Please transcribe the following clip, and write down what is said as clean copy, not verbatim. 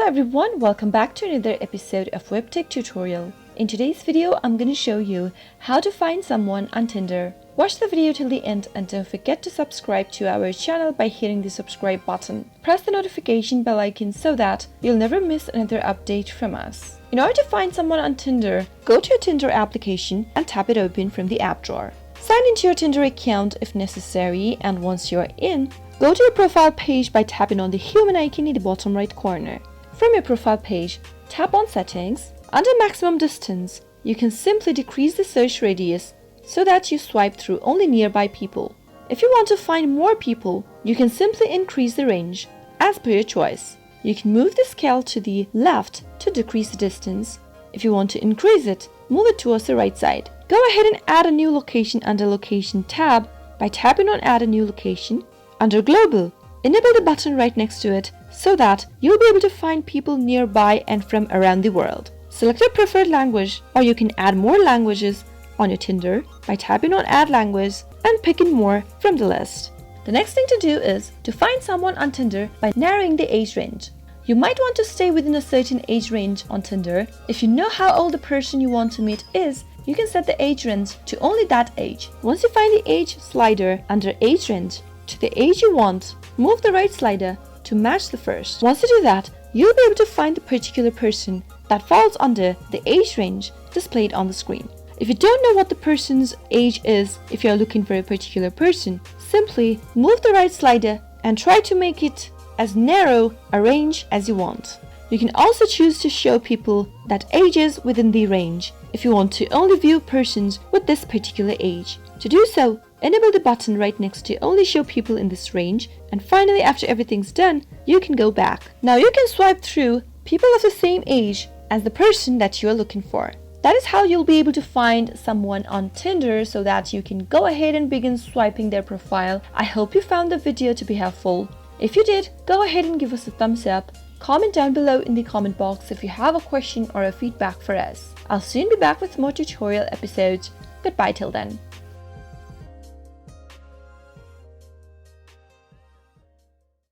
Hello everyone, welcome back to another episode of Webtech Tutorial. In today's video, I'm going to show you how to find someone on Tinder. Watch the video till the end and don't forget to subscribe to our channel by hitting the subscribe button. Press the notification bell icon so that you'll never miss another update from us. In order to find someone on Tinder, go to your Tinder application and tap it open from the app drawer. Sign into your Tinder account if necessary, and once you're in, go to your profile page by tapping on the human icon in the bottom right corner. From your profile page, tap on Settings. Under Maximum Distance, you can simply decrease the search radius so that you swipe through only nearby people. If you want to find more people, you can simply increase the range as per your choice. You can move the scale to the left to decrease the distance. If you want to increase it, move it towards the right side. Go ahead and add a new location under Location tab by tapping on Add a New Location. Under Global, enable the button right next to it so that you'll be able to find people nearby and from around the world. Select your preferred language, or you can add more languages on your Tinder by tapping on Add Language and picking more from the list. The next thing to do is to find someone on Tinder by narrowing the age range. You might want to stay within a certain age range on Tinder. If you know how old the person you want to meet is, you can set the age range to only that age. Once you find the age slider under Age Range to the age you want, move the right slider to match the first. Once you do that, you'll be able to find the particular person that falls under the age range displayed on the screen. If you don't know what the person's age is, if you're looking for a particular person, simply move the right slider and try to make it as narrow a range as you want. You can also choose to show people that ages within the range if you want to only view persons with this particular age. To do so, enable the button right next to Only Show People in this range, and finally, after everything's done, you can go back. Now you can swipe through people of the same age as the person that you are looking for. That is how you'll be able to find someone on Tinder so that you can go ahead and begin swiping their profile. I hope you found the video to be helpful. If you did, go ahead and give us a thumbs up. Comment down below in the comment box if you have a question or a feedback for us. I'll soon be back with more tutorial episodes. Goodbye till then.